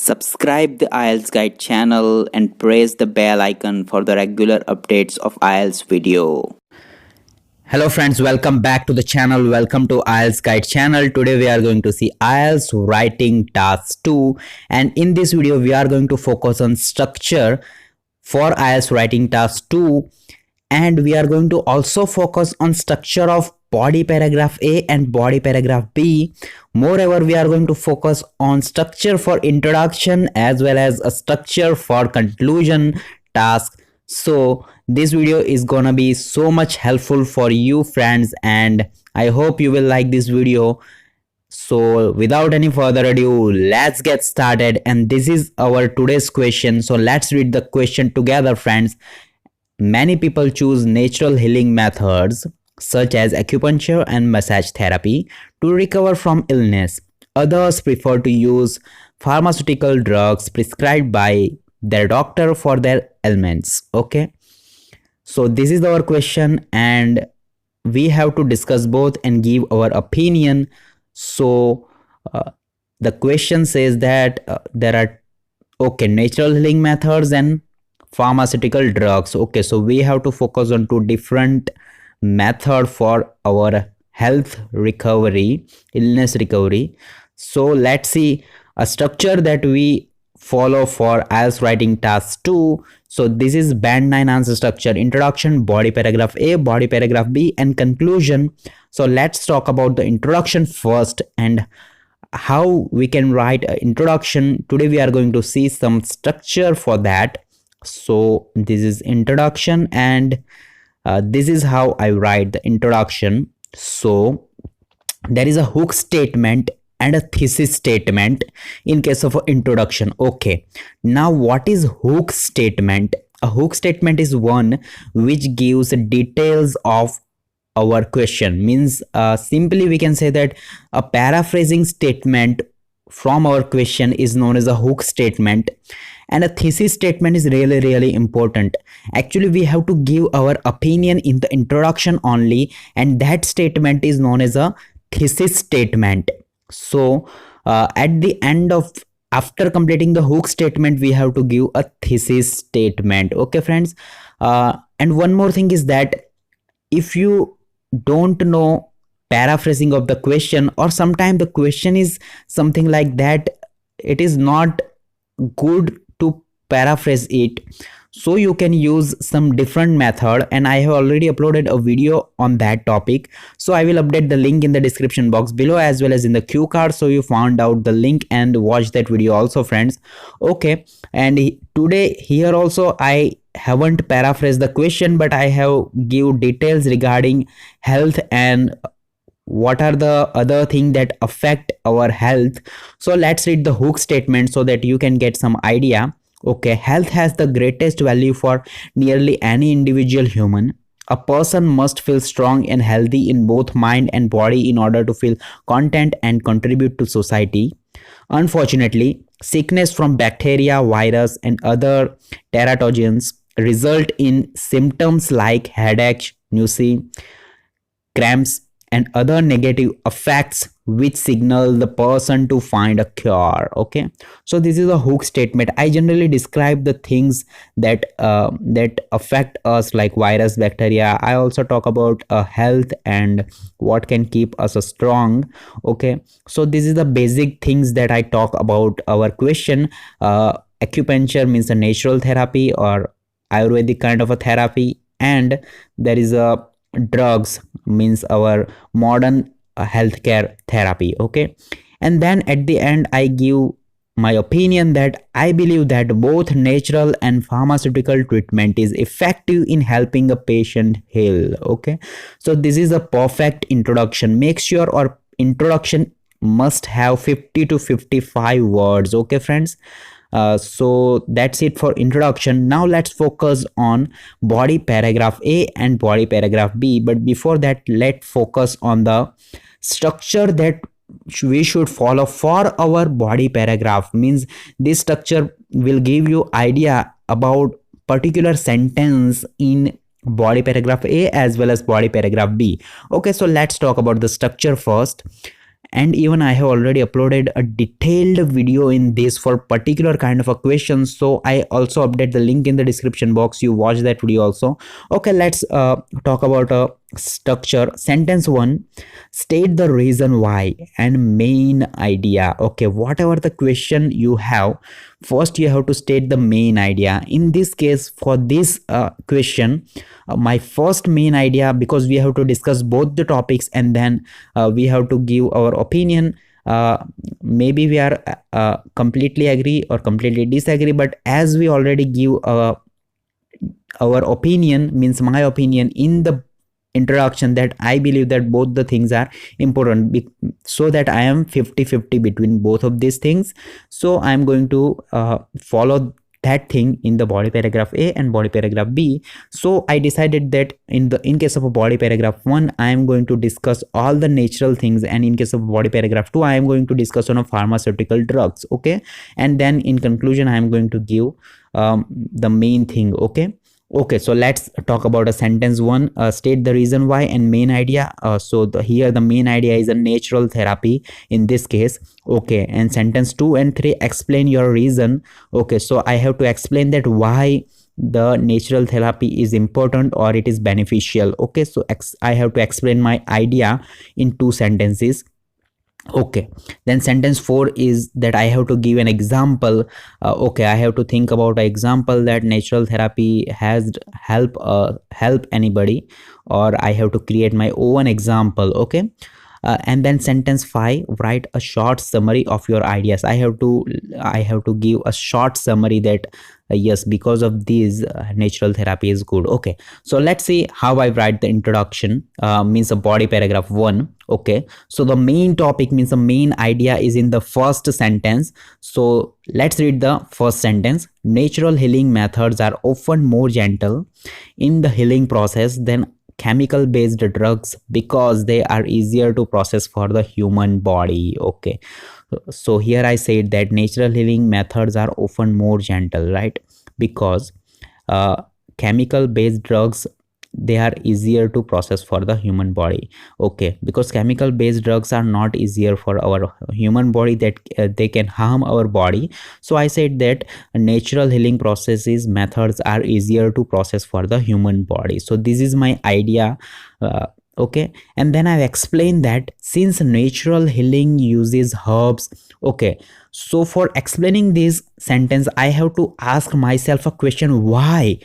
Subscribe the Ielts Guide channel and press the bell icon for the regular updates of Ielts video. Hello friends, welcome back to the channel. Welcome to Ielts Guide channel. Today we are going to see Ielts writing task 2, and in this video we are going to focus on structure for Ielts writing task 2, and we are going to also focus on structure of body paragraph A and body paragraph B. Moreover, we are going to focus on structure for introduction as well as a structure for conclusion task. So this video is gonna be so much helpful for you friends, and I hope you will like this video. So without any further ado, let's get started, and this is our today's question. So let's read the question together friends. Many people choose natural healing methods such as acupuncture and massage therapy to recover from illness. Others prefer to use pharmaceutical drugs prescribed by their doctor for their ailments. Okay, so this is our question, and we have to discuss both and give our opinion. So the question says that there are natural healing methods and pharmaceutical drugs. Okay, so we have to focus on two different method for our health recovery, illness recovery. So let's see a structure that we follow for Ielts writing task 2. So this is band 9 answer structure: introduction, body paragraph A, body paragraph B, and conclusion. So let's talk about the introduction first and how we can write an introduction. Today we are going to see some structure for that. So this is introduction, and this is how I write the introduction. So there is a hook statement and a thesis statement in case of an introduction. Okay, now what is hook statement? A hook statement is one which gives details of our question. Means simply we can say that a paraphrasing statement from our question is known as a hook statement, and a thesis statement is really important. Actually, we have to give our opinion in the introduction only, and that statement is known as a thesis statement. So at the end of, after completing the hook statement, we have to give a thesis statement. Okay friends, and one more thing is that if you don't know paraphrasing of the question, or sometimes the question is something like that, it is not good to paraphrase it, so you can use some different method, and I have already uploaded a video on that topic. So I will update the link in the description box below as well as in the cue card, so you found out the link and watch that video also friends. Okay, and today here also I haven't paraphrased the question, but I have give details regarding health and what are the other things that affect our health. So let's read the hook statement so that you can get some idea. Okay, health has the greatest value for nearly any individual human. A person must feel strong and healthy in both mind and body in order to feel content and contribute to society. Unfortunately, sickness from bacteria, virus, and other teratogens result in symptoms like headache, nausea, cramps, and other negative effects which signal the person to find a cure. Okay, so this is a hook statement. I generally describe the things that that affect us, like virus, bacteria. I also talk about health and what can keep us strong. Okay, so this is the basic things that I talk about our question. Acupuncture means a natural therapy or Ayurvedic kind of a therapy, and there is a drugs means our modern healthcare therapy. Okay, and then at the end I give my opinion that I believe that both natural and pharmaceutical treatment is effective in helping a patient heal. Okay, so this is a perfect introduction. Make sure our introduction must have 50 to 55 words. Okay friends, so that's it for introduction. Now let's focus on body paragraph A and body paragraph B, but before that let's focus on the structure that we should follow for our body paragraph. Means this structure will give you idea about particular sentence in body paragraph A as well as body paragraph B. Okay, so let's talk about the structure first. and even I have already uploaded a detailed video in this for particular kind of a question, so I also update the link in the description box. You watch that video also. Okay, let's talk about a structure. Sentence 1, state the reason why and main idea. Okay, whatever the question you have, first you have to state the main idea. In this case, for this question, my first main idea, because we have to discuss both the topics and then we have to give our opinion. Maybe we are completely agree or completely disagree, but as we already give our opinion, means my opinion in the introduction, that I believe that both the things are important, so that I am 50-50 between both of these things. So I am going to follow that thing in the body paragraph A and body paragraph B. So I decided that in case of a body paragraph 1, I am going to discuss all the natural things, and in case of body paragraph 2, I am going to discuss on a pharmaceutical drugs. Okay, and then in conclusion I am going to give the main thing. Okay, so let's talk about a sentence 1, state the reason why and main idea. Here the main idea is a natural therapy in this case. Okay, and sentence 2 and 3, explain your reason. Okay, so I have to explain that why the natural therapy is important or it is beneficial. Okay, so I have to explain my idea in 2 sentences. Okay, then sentence 4 is that I have to give an example. Okay, I have to think about an example that natural therapy has help anybody, or I have to create my own example. Okay, and then sentence 5, write a short summary of your ideas. I have to give a short summary that yes, because of these natural therapy is good. Okay, so let's see how I write the introduction, means a body paragraph 1. Okay, so the main topic, means the main idea, is in the first sentence. So let's read the first sentence. Natural healing methods are often more gentle in the healing process than chemical based drugs because they are easier to process for the human body. Okay, so here I said that natural healing methods are often more gentle, right? Because chemical based drugs, they are easier to process for the human body. Okay, because chemical based drugs are not easier for our human body, that they can harm our body. So I said that natural healing processes methods are easier to process for the human body. So this is my idea. Okay, and then I explained that since natural healing uses herbs. Okay, so for explaining this sentence, I have to ask myself a question: why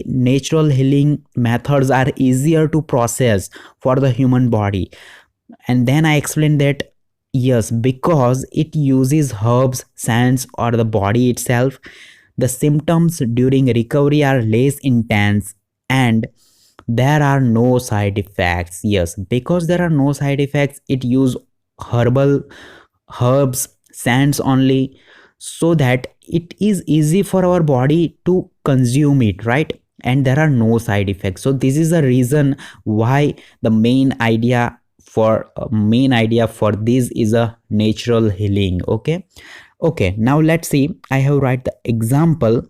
natural healing methods are easier to process for the human body? And then I explained that yes, because it uses herbs, sands, or the body itself, the symptoms during recovery are less intense and there are no side effects. Yes, because there are no side effects, it use herbal herbs, sands only, so that it is easy for our body to consume it, right? And there are no side effects. So this is the reason why the main idea for this is a natural healing. Okay, now let's see. I have write the example,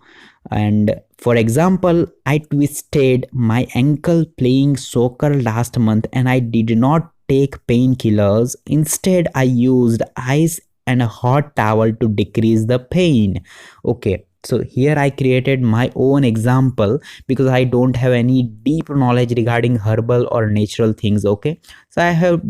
and for example, I twisted my ankle playing soccer last month and I did not take painkillers. Instead, I used ice and a hot towel to decrease the pain. Okay, so here I created my own example because I don't have any deep knowledge regarding herbal or natural things. Okay, so I have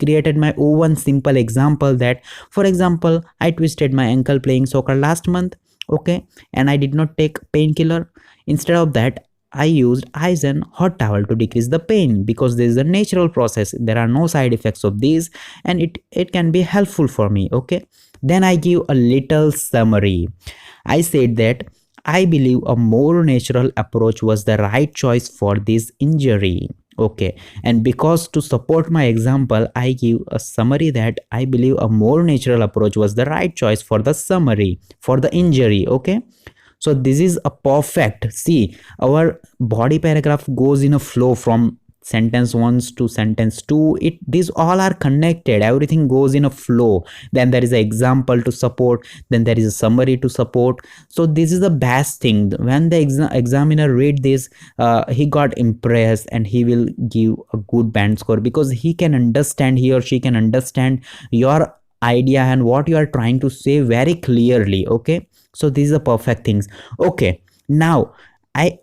created my own simple example that, for example, I twisted my ankle playing soccer last month. Okay, and I did not take painkiller. Instead of that, I used ice and hot towel to decrease the pain because this is a natural process. There are no side effects of these, and it can be helpful for me. Okay, then I give a little summary. I said that I believe a more natural approach was the right choice for this injury. Okay, and because to support my example, I give a summary that I believe a more natural approach was the right choice for the summary for the injury. Okay, so this is a perfect. See, our body paragraph goes in a flow from sentence 1 to sentence 2, it these all are connected, everything goes in a flow. Then there is an example to support, then there is a summary to support. So this is the best thing. When the examiner read this, he got impressed and he will give a good band score, because he can understand, he or she can understand your idea and what you are trying to say very clearly. Okay, so these are perfect things. Okay, now I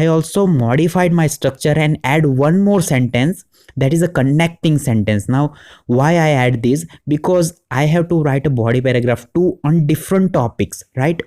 also modified my structure and add one more sentence, that is a connecting sentence. Now why I add this? Because I have to write a body paragraph 2 on different topics, right?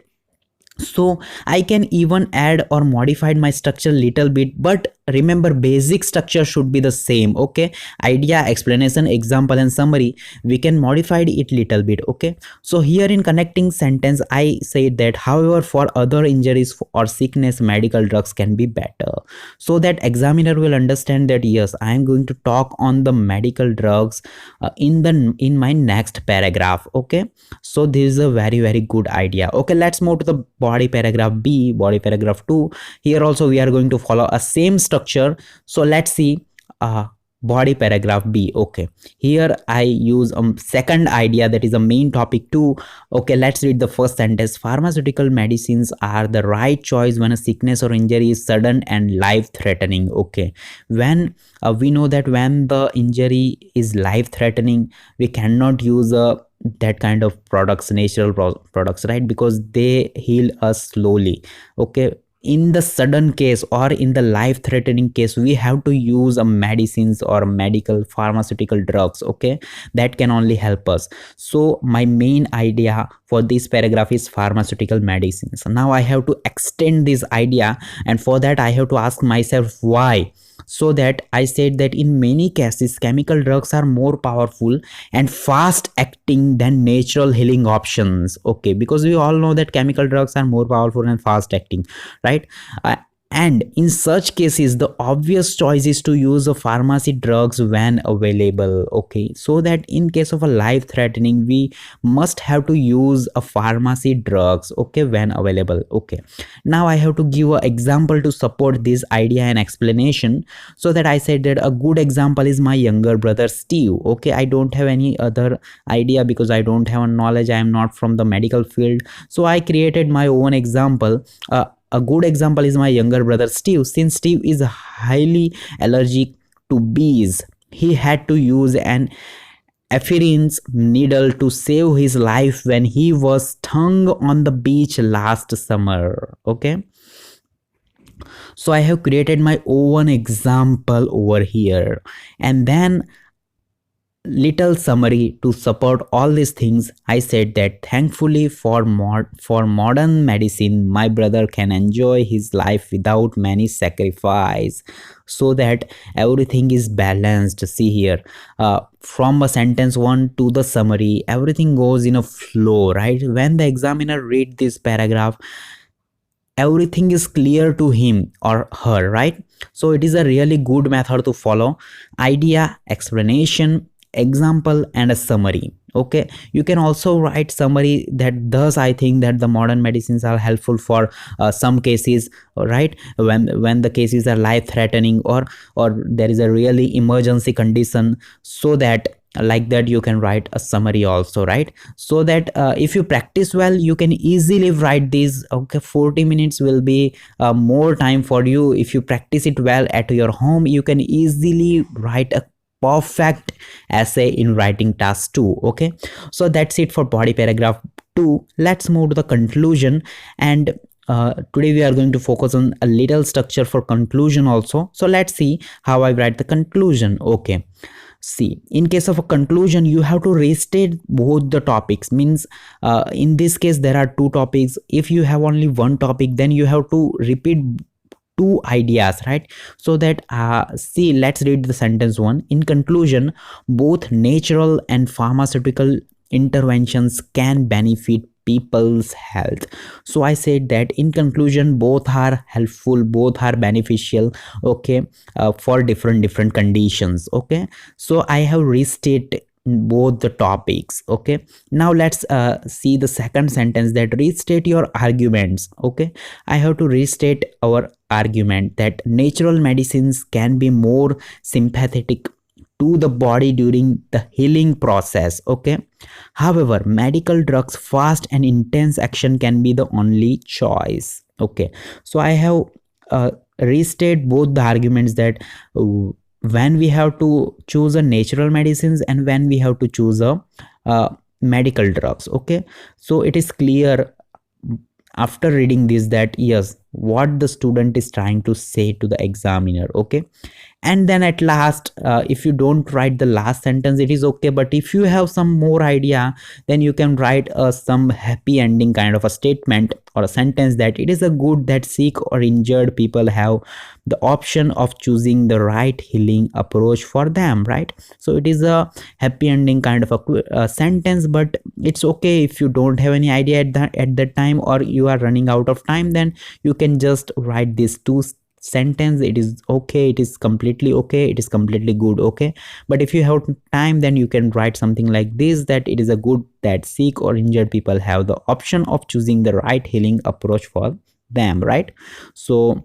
So I can even add or modified my structure little bit, but remember basic structure should be the same. Okay, idea, explanation, example and summary, we can modify it little bit. Okay, so here in connecting sentence I said that however for other injuries or sickness medical drugs can be better, so that examiner will understand that yes, I am going to talk on the medical drugs in my next paragraph. Okay, so this is a very good idea. Okay, let's move to the body paragraph B, body paragraph 2. Here also we are going to follow a same structure. So let's see body paragraph B. Okay, here I use a second idea, that is a main topic 2. Okay, let's read the first sentence. Pharmaceutical medicines are the right choice when a sickness or injury is sudden and life threatening. Okay, when we know that when the injury is life threatening, we cannot use a that kind of products, natural products, right? Because they heal us slowly. Okay, in the sudden case or in the life threatening case, we have to use a medicines or medical pharmaceutical drugs. Okay, that can only help us. So my main idea for this paragraph is pharmaceutical medicines. Now I have to extend this idea, and for that I have to ask myself why. So that I said that in many cases chemical drugs are more powerful and fast acting than natural healing options. Okay, because we all know that chemical drugs are more powerful and fast acting, right? And in such cases the obvious choice is to use a pharmacy drugs when available. Okay, so that in case of a life threatening, we must have to use a pharmacy drugs, okay, when available. Okay, now I have to give an example to support this idea and explanation. So that I said that a good example is my younger brother Steve. Okay, I don't have any other idea because I don't have a knowledge, I am not from the medical field, so I created my own example. A good example is my younger brother Steve. Since Steve is highly allergic to bees, he had to use an Ephrein's needle to save his life when he was stung on the beach last summer. Okay, so I have created my own example over here, and then little summary to support all these things. I said that thankfully for modern medicine, my brother can enjoy his life without many sacrifice, so that everything is balanced. See here, from a sentence 1 to the summary, everything goes in a flow, right? When the examiner read this paragraph, everything is clear to him or her, right? So it is a really good method to follow. Idea, explanation, example and a summary. Okay, you can also write summary that thus I think that the modern medicines are helpful for some cases, right? When the cases are life threatening, or there is a really emergency condition, so that like that you can write a summary also, right? So that if you practice well, you can easily write these. Okay, 40 minutes will be more time for you. If you practice it well at your home, you can easily write a perfect essay in writing task 2. Okay, so that's it for body paragraph 2. Let's move to the conclusion, and today we are going to focus on a little structure for conclusion also. So let's see how I write the conclusion. Okay, see, in case of a conclusion, you have to restate both the topics. Means in this case there are two topics. If you have only one topic, then you have to repeat two ideas, right? So that see, let's read the sentence 1. In conclusion, both natural and pharmaceutical interventions can benefit people's health. So I said that in conclusion, both are helpful, both are beneficial. Okay, for different conditions. Okay, so I have restated both the topics. Okay, now let's see the second sentence, that restate your arguments. Okay, I have to restate our argument that natural medicines can be more sympathetic to the body during the healing process. Okay, however, medical drugs fast and intense action can be the only choice. Okay, so I have restate both the arguments, that when we have to choose a natural medicines and when we have to choose a medical drugs. Okay, so it is clear after reading this that yes, what the student is trying to say to the examiner. Okay, and then at last, if you don't write the last sentence it is okay, but if you have some more idea, then you can write some happy ending kind of a statement or a sentence, that it is a good that sick or injured people have the option of choosing the right healing approach for them, right? So it is a happy ending kind of a sentence, but it's okay if you don't have any idea at that time, or you are running out of time, then you can just write these two sentence. It is okay, it is completely okay, it is completely good. Okay, but if you have time, then you can write something like this, that it is a good that sick or injured people have the option of choosing the right healing approach for them, right? So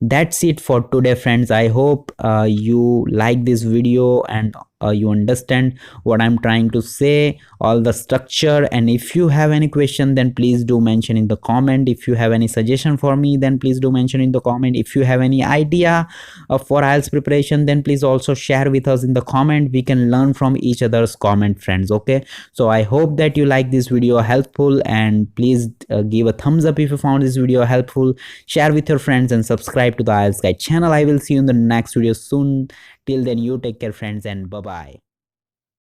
that's it for today, friends. I hope you like this video and you understand what I'm trying to say, all the structure. And if you have any question, then please do mention in the comment. If you have any suggestion for me, then please do mention in the comment. If you have any idea for IELTS preparation, then please also share with us in the comment. We can learn from each other's comment, friends. Okay, so I hope that you like this video helpful, and please give a thumbs up if you found this video helpful. Share with your friends and subscribe to the IELTS Guide channel. I will see you in the next video soon. Till then, you take care, friends, and bye bye.